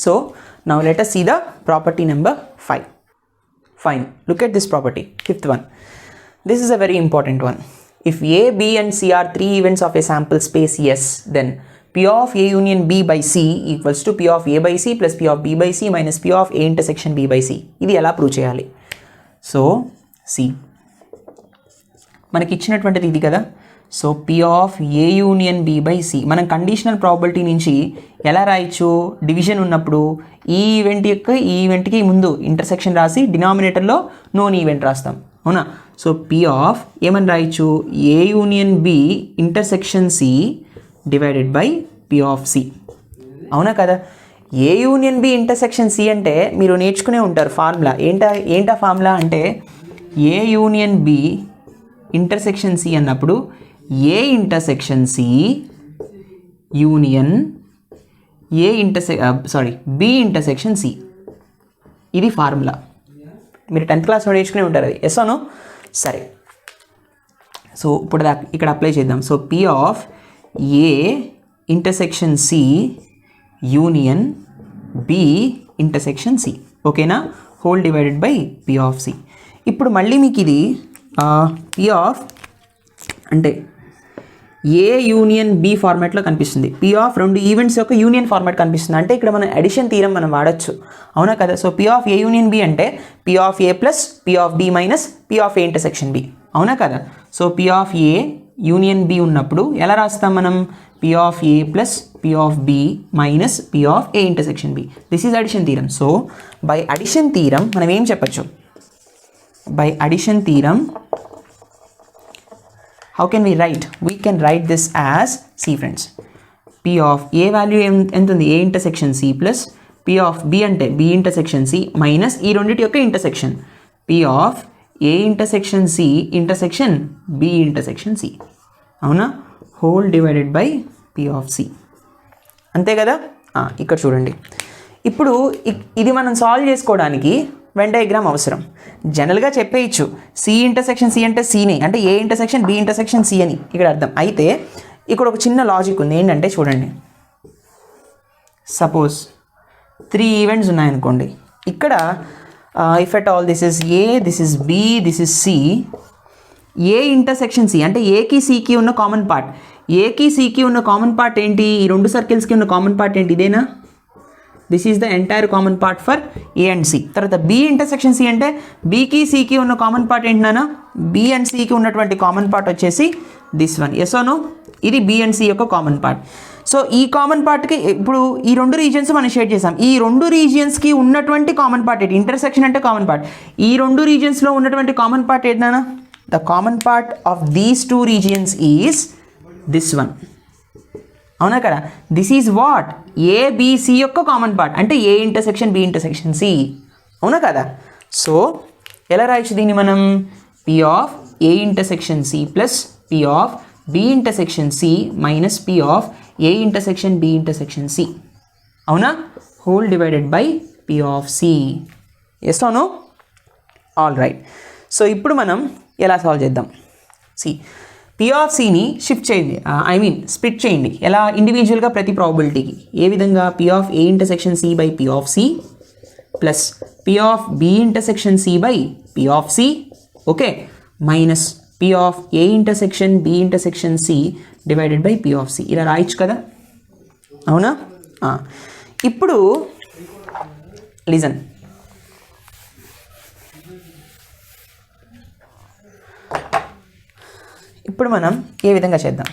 So now let us see the property number 5. Fine. Look at this property, fifth one. This is a very important one. If A, B and C are 3 events of a sample space S, then P of A union B by C equals to P of A by C plus P of B by C minus P of A intersection B by C. ఇది ఎలా ప్రూవ్ చేయాలి? సో C మనకి ఇచ్చినటువంటిది ఇది కదా. So P of A union B by C మనం కండిషనల్ ప్రాబబిలిటీ నుంచి ఎలా రాయొచ్చు? డివిజన్ ఉన్నప్పుడు ఈ ఈవెంట్కి ముందు ఇంటర్సెక్షన్ రాసి డినామినేటర్లో నోన్ ఈవెంట్ రాస్తాం, అవునా? సో P ఆఫ్ ఏమని రాయొచ్చు? A union B intersection C divided by P of C, అవునా కదా? A union B intersection C అంటే మీరు నేర్చుకునే ఉంటారు ఫార్ములా. ఏంటా ఫార్ములా అంటే A union B intersection C అన్నప్పుడు A intersection C union B intersection C, ఇది ఫార్ములా. మీరు 10th క్లాస్లో నేర్చుకునే ఉంటారు అది. ఎస్ అవును, సరే. సో ఇప్పుడు ఇక్కడ అప్లై చేద్దాం. So P of A intersection C union B intersection C, ఓకేనా? Whole divided by P of C. ఇప్పుడు మళ్ళీ మీకు ఇది పి ఆఫ్ అంటే ఏ యూనియన్ బి ఫార్మాట్లో కనిపిస్తుంది, పి ఆఫ్ 2 ఈవెంట్స్ యొక్క యూనియన్ ఫార్మాట్ కనిపిస్తుంది. అంటే ఇక్కడ మనం అడిషన్ థీరం మనం వాడచ్చు, అవునా కదా? So P of A union B అంటే P of A plus P of B minus P of A intersection B, అవునా కదా? So P of A union B ఉన్నప్పుడు ఎలా రాస్తాం మనం? P of A plus P of B minus P of A intersection B. This is addition theorem. So by addition theorem మనం ఏం చెప్పచ్చు? By addition theorem how can we write? We can write this as, see friends, P of A value ఎంత ఉంది? A intersection C plus P of B అంటే B intersection C మైనస్ ఈ రెండింటి యొక్క intersection P of A intersection C intersection B intersection C, అవునా? Whole divided by P of C, అంతే కదా? ఇక్కడ చూడండి. ఇప్పుడు ఇది మనం సాల్వ్ చేసుకోవడానికి వెన్ డయాగ్రామ్ అవసరం. జనరల్గా చెప్పేయచ్చు సి ఇంటర్సెక్షన్ సి అంటే సీని అంటే A intersection B intersection C అని ఇక్కడ అర్థం. అయితే ఇక్కడ ఒక చిన్న లాజిక్ ఉంది. ఏంటంటే చూడండి, సపోజ్ 3 ఈవెంట్స్ ఉన్నాయనుకోండి. ఇక్కడ if at all this is A, this is B, this is C. A intersection C అంటే ఏకి సికి ఉన్న కామన్ పార్ట్. ఏకి సికి ఉన్న కామన్ పార్ట్ ఏంటి? ఈ 2 సర్కిల్స్కి ఉన్న కామన్ పార్ట్ ఏంటి? ఇదేనా? This is the entire common part for A and C. తర్వాత బి ఇంటర్సెక్షన్ సి అంటే బీకి సికి ఉన్న కామన్ పార్ట్ ఏంటన్నా? బి అండ్ సికి ఉన్నటువంటి కామన్ పార్ట్ వచ్చేసి this one. Yes or no? ఇది బి అండ్ సి యొక్క కామన్ పార్ట్. సో ఈ కామన్ పార్ట్కి ఇప్పుడు ఈ 2 రీజియన్స్ మనం షేర్ చేసాం. ఈ 2 రీజియన్స్కి ఉన్నటువంటి కామన్ పార్ట్ ఏంటి? ఇంటర్సెక్షన్ అంటే కామన్ పార్ట్. ఈ 2 రీజియన్స్లో ఉన్నటువంటి కామన్ పార్ట్ ఏంటన్నా? The common part of these 2 regions is this one, అవునా కదా? This is what? ఏబిసి యొక్క కామన్ పార్ట్ అంటే A intersection B intersection C, అవునా కదా? సో ఎలా రాయొచ్చు దీన్ని మనం? P of A intersection C plus P of B intersection C minus P of A intersection B intersection C, అవునా? Whole divided by P of C. Yes or no? All right. So ఇప్పుడు మనం ఎలా సాల్వ్ చేద్దాం? సి పి ఆఫ్ సిని షిఫ్ట్ చేయండి, స్ప్లిట్ చేయండి. ఎలా? ఇండివిజువల్గా ప్రతి ప్రాబబిలిటీకి. ఏ విధంగా? P of A intersection C by P of C plus P of B intersection C by P of C, okay, minus P of A intersection B intersection C divided by P of C. ఇలా రాయొచ్చు కదా, అవునా? ఇప్పుడు లిజన్, ఇప్పుడు మనం ఏ విధంగా చేద్దాం?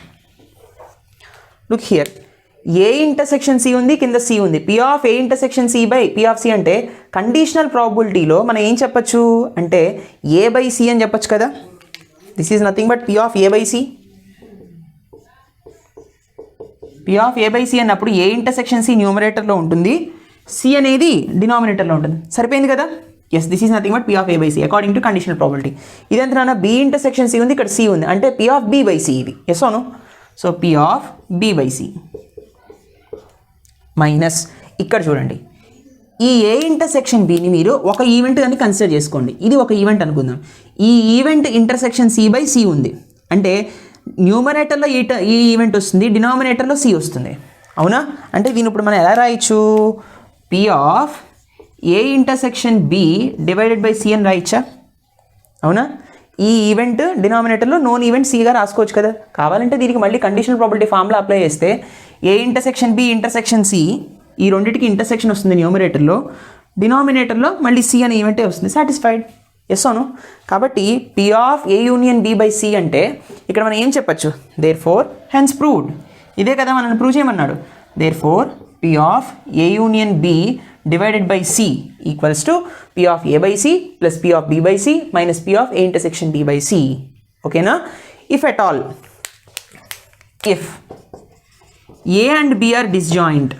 Look here, A intersection C ఉంది, కింద సి ఉంది. P of A intersection C by P of C అంటే కండిషనల్ ప్రాబబిలిటీలో మనం ఏం చెప్పచ్చు అంటే ఏ బై సి అని చెప్పచ్చు కదా. This is nothing but P of A by C. P of A by C అన్నప్పుడు ఏ ఇంటర్సెక్షన్ సి న్యూమరేటర్లో ఉంటుంది, సి అనేది డినామినేటర్లో ఉంటుంది. సరిపోయింది కదా. Yes, this is nothing but P of A by C according to conditional probability. ఇదంతా బి ఇంటర్సెక్షన్ సి ఉంది, ఇక్కడ సి ఉంది, అంటే P of B by C ఇది. ఎస్ అవును. So P of B by C minus, ఇక్కడ చూడండి, ఈ ఏ ఇంటర్సెక్షన్ బిని మీరు ఒక ఈవెంట్ అని కన్సిడర్ చేసుకోండి. ఇది ఒక ఈవెంట్ అనుకుందాం. ఈ event intersection C by C ఉంది, అంటే న్యూమరేటర్లో ఈ ఈవెంట్ వస్తుంది, డినామినేటర్లో సి వస్తుంది, అవునా? అంటే దీని ఇప్పుడు మనం ఎలా రాయొచ్చు? P of A intersection B divided by C అని రాయచ్చా, అవునా? ఈ ఈవెంట్ డినామినేటర్లో నోన్ ఈవెంట్ సిగా రాసుకోవచ్చు కదా. కావాలంటే దీనికి మళ్ళీ కండిషనల్ ప్రాబిలిటీ ఫార్ములా అప్లై చేస్తే A intersection B intersection C, ఈ రెండింటికి ఇంటర్సెక్షన్ వస్తుంది న్యూమరేటర్లో, డినామినేటర్లో మళ్ళీ సి అనే ఈవెంటే వస్తుంది. సాటిస్ఫైడ్? ఎస్ అవును. కాబట్టి P of A union B by C అంటే ఇక్కడ మనం ఏం చెప్పచ్చు? Therefore hence proved. ఇదే కదా మనం ప్రూవ్ చేయమన్నాడు. Therefore P of A union B divided by C equals to P of A by C plus P of B by C minus P of A intersection B by C. Okay na? If at all, if A and B are disjoint,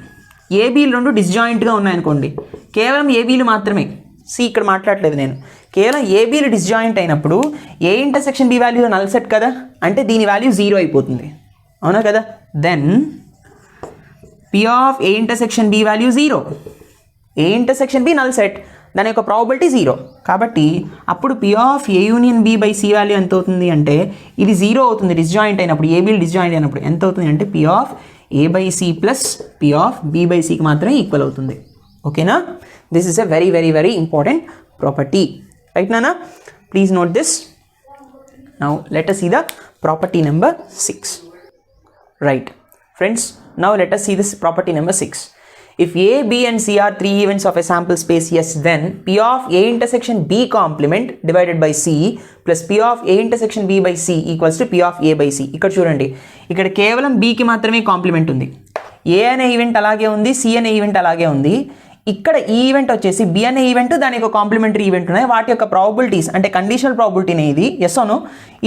A B రెండు డిస్జాయింట్గా ఉన్నాయనుకోండి, కేవలం A Bలు మాత్రమే, C ఇక్కడ మాట్లాడలేదు నేను, కేవలం A Bలు డిస్జాయింట్ అయినప్పుడు A intersection B value null set కదా, అంటే దీని వాల్యూ 0 అయిపోతుంది, అవునా కదా. Then P of A intersection B value 0, A intersection B null set, దాని యొక్క ప్రాబబిలిటీ 0. కాబట్టి అప్పుడు P of A union B by C value ఎంత అవుతుంది అంటే ఇది 0 అవుతుంది డిస్జాయింట్ అయినప్పుడు. ఏబీలు డిస్జాయింట్ అయినప్పుడు ఎంత అవుతుంది అంటే P of A by C plus P of B by సికి మాత్రమే ఈక్వల్ అవుతుంది. ఓకేనా? This is a very very very important property, right నానా? Please note this. Now let us see the property number 6. Right friends, now let us see this property number 6. If A, B and C are three events of a sample space yes, then P of A intersection B complement divided by C plus P of A intersection B by C equals to P of A by C. ఇక్కడ చూడండి, ఇక్కడ కేవలం Bకి మాత్రమే కాంప్లిమెంట్ ఉంది, A అనే ఈవెంట్ అలాగే ఉంది, C అనే ఈవెంట్ అలాగే ఉంది. ఇక్కడ ఈ ఈవెంట్ వచ్చేసి బి అనే ఈవెంట్, దాని యొక్క కాంప్లిమెంటరీ ఈవెంట్ ఉన్నాయి. వాటి యొక్క ప్రాబబిలిటీస్ అంటే కండిషనల్ ప్రాబబిలిటీనే ఇది. ఎస్ అవును.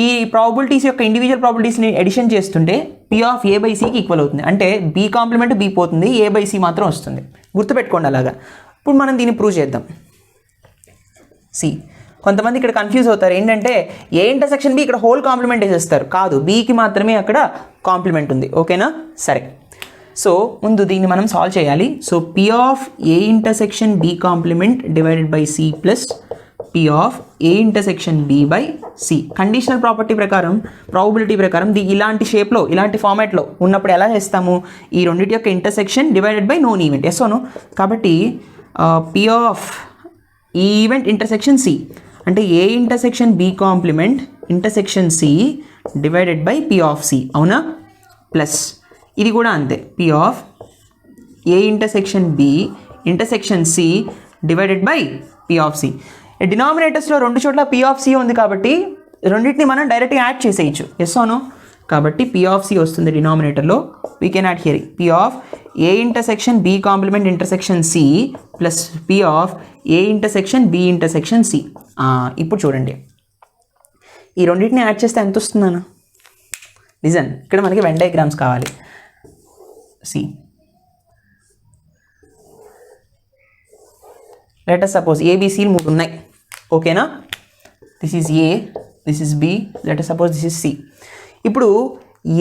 ఈ ప్రాబబిలిటీస్ యొక్క ఇండివిజువల్ ప్రాబబిలిటీస్ని ఎడిషన్ చేస్తుంటే పి ఆఫ్ ఏ బై సికి ఈక్వల్ అవుతుంది. అంటే బి కాంప్లిమెంట్ బి పోతుంది, ఏ బై సి మాత్రం వస్తుంది. గుర్తుపెట్టుకోండి అలాగా. ఇప్పుడు మనం దీన్ని ప్రూవ్ చేద్దాం. సి, కొంతమంది ఇక్కడ కన్ఫ్యూజ్ అవుతారు, ఏంటంటే ఏ ఇంటర్సెక్షన్ బి ఇక్కడ హోల్ కాంప్లిమెంట్ వేసేస్తారు. కాదు, బికి మాత్రమే అక్కడ కాంప్లిమెంట్ ఉంది. ఓకేనా? సరే, సో ముందు దీన్ని మనం సాల్వ్ చేయాలి. So P of A intersection B complement divided by C plus P of A intersection B by C. Conditional property ప్రకారం, ప్రాబబిలిటీ ప్రకారం ఇలాంటి షేప్లో, ఇలాంటి ఫార్మాట్లో ఉన్నప్పుడు ఎలా చేస్తాము? ఈ రెండింటి యొక్క intersection divided by known event. Yes అవును. కాబట్టి పి ఆఫ్ ఈ ఈవెంట్ ఇంటర్సెక్షన్ సి అంటే A intersection B complement intersection C divided by P of C, అవునా? ప్లస్ ఇది కూడా అంతే, P of A intersection B intersection C divided by P of C. డినామినేటర్స్లో రెండు చోట్ల పి ఆఫ్ సి ఉంది కాబట్టి రెండింటిని మనం డైరెక్ట్గా యాడ్ చేసేయచ్చు. ఎస్ అవును. కాబట్టి పి ఆఫ్ సి వస్తుంది డినామినేటర్లో. We can add here P of A intersection B complement intersection C plus P of A intersection B intersection C. ఇప్పుడు చూడండి, ఈ రెండింటిని యాడ్ చేస్తే ఎంత వస్తుందన్న? లిజన్, ఇక్కడ మనకి వెన్ డయాగ్రామ్స్ కావాలి. సి, లెట్ us సపోజ్ ఏబిసిలు 3 ఉన్నాయి. ఓకేనా? This is A, this is B, let us suppose this is C. ఇప్పుడు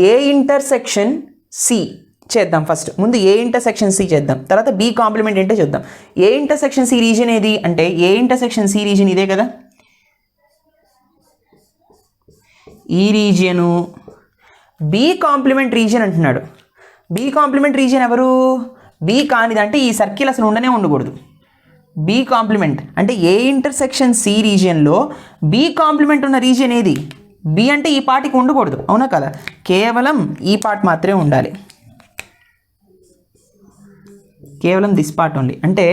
ఏ ఇంటర్సెక్షన్ సి చేద్దాం. ఫస్ట్ ముందు ఏ ఇంటర్సెక్షన్ సి చేద్దాం, తర్వాత బి కాంప్లిమెంట్ ఏంటో చూద్దాం. ఏ ఇంటర్సెక్షన్ సి రీజన్ ఏది అంటే ఏ ఇంటర్సెక్షన్ సి రీజన్ ఇదే కదా. ఈ రీజియను బి కాంప్లిమెంట్ రీజియన్ అంటున్నాడు. బి కాంప్లిమెంట్ రీజియన్ ఎవరు? బి కానిదంటే ఈ సర్కిల్ అసలు ఉండనే ఉండకూడదు. బి కాంప్లిమెంట్ అంటే ఏ ఇంటర్సెక్షన్ సి రీజియన్లో బి కాంప్లిమెంట్ ఉన్న రీజియన్ ఏది? బి అంటే ఈ పార్ట్కి ఉండకూడదు, అవునా కదా? కేవలం ఈ పార్ట్ మాత్రమే ఉండాలి, కేవలం దిస్ పార్ట్ ఓన్లీ. అంటే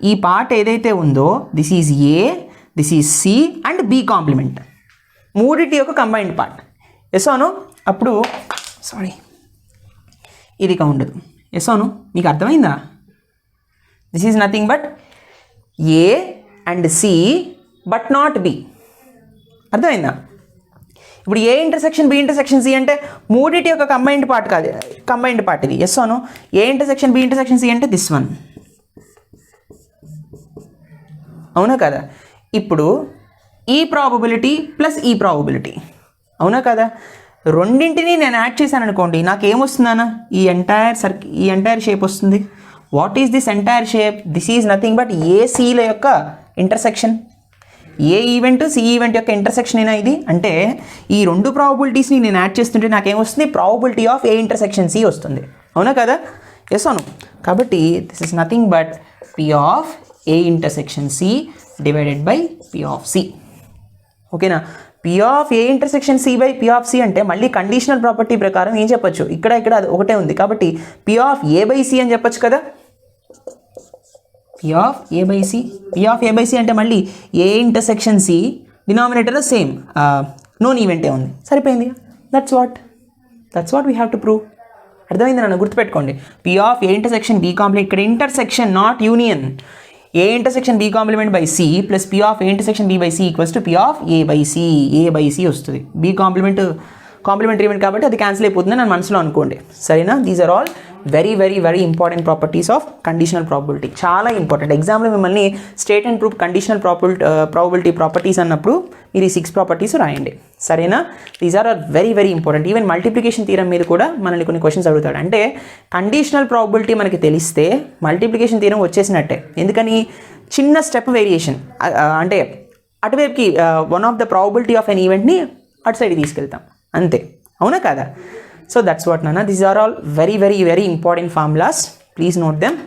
ఈ పార్ట్ ఏదైతే ఉందో this is A, this is C and B complement, మూడిటి యొక్క కంబైన్డ్ పార్ట్. ఎస్ అవును? అప్పుడు సారీ ఇది ఉండదు. ఎస్ అవును? మీకు అర్థమైందా? This is nothing but A and C but not B. అర్థమైందా? ఇప్పుడు A intersection B intersection C అంటే మూడిటి యొక్క కంబైన్డ్ పార్ట్ కాదు, కంబైన్డ్ పార్ట్ ఇది. ఎస్ అవును? A intersection B intersection C అంటే దిస్ వన్, అవునా కదా? ఇప్పుడు ఈ ప్రాబబిలిటీ ప్లస్ ఈ ప్రాబబిలిటీ, అవునా కదా? రెండింటిని నేను యాడ్ చేశాను అనుకోండి, నాకేమొస్తుందన్నా ఈ ఎంటైర్ షేప్ వస్తుంది. What is this entire shape? This is nothing but ఏసీల యొక్క ఇంటర్సెక్షన్. ఏ ఈవెంట్ సి ఈవెంట్ యొక్క ఇంటర్సెక్షన్ అయినా ఇది. అంటే ఈ రెండు ప్రాబబిలిటీస్ని నేను యాడ్ చేస్తుంటే నాకేమొస్తుంది? Probability of A intersection C వస్తుంది, అవునా కదా? ఎస్ అవును? కాబట్టి this is nothing but P of A intersection C divided by P of C. ఓకేనా? P of A intersection C by P of C అంటే మళ్ళీ కండిషనల్ ప్రాపర్టీ ప్రకారం ఏం చెప్పొచ్చు? ఇక్కడ అది ఒకటే ఉంది కాబట్టి P of A by C అని చెప్పొచ్చు కదా. P of A by C, P of A by C అంటే మళ్ళీ ఏ ఇంటర్సెక్షన్ సి డినామినేటర్లో సేమ్ నోన్ ఈవెంటే ఉంది, సరిపోయింది. That's what we have to prove. అర్థమైంది నన్ను? గుర్తుపెట్టుకోండి, P of A intersection B complement, ఇక్కడ intersection not union. A intersection B complement by C plus P of A intersection B by C equals to P of A by C. A by C వస్తుంది. బి కాంప్లిమెంటరీ ఈవెంట్ కాబట్టి అది క్యాన్సిల్ అయిపోతుందని నా మనసులో అనుకోండి, సరేనా? These are all very very very important properties of conditional probability. చాలా ఇంపార్టెంట్. ఎగ్జామ్లో మిమ్మల్ని state and proof conditional probability properties అన్నప్పుడు మీరు ఈ 6 ప్రాపర్టీస్ రాయండి, సరేనా? These are very very important. Even multiplication theorem మీద కూడా మనల్ని కొన్ని క్వశ్చన్స్ అడుగుతాడు. అంటే కండిషనల్ ప్రాబబిలిటీ మనకి తెలిస్తే మల్టిప్లికేషన్ థీరం వచ్చేసినట్టే. ఎందుకని? చిన్న స్టెప్ వేరియేషన్, అంటే అటువైపుకి one of the probability of an ఈవెంట్ని అటు సైడ్ తీసుకెళ్తాం, అంతే, అవునా కదా? సో దట్స్ వాట్ నాన్న. These are all very very very important formulas. Please note them.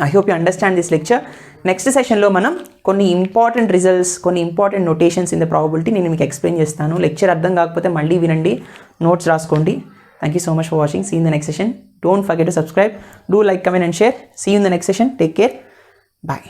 I hope you understand this lecture. Next సెషన్లో మనం కొన్ని ఇంపార్టెంట్ రిజల్ట్స్, కొన్ని important notations in the probability నేను మీకు ఎక్స్ప్లెయిన్ చేస్తాను. లెక్చర్ అర్థం కాకపోతే మళ్ళీ వినండి, నోట్స్ రాసుకోండి. Thank you so much for watching. See in the next session. Don't forget to subscribe. Do like, comment and share. See in the next session. Take care. Bye.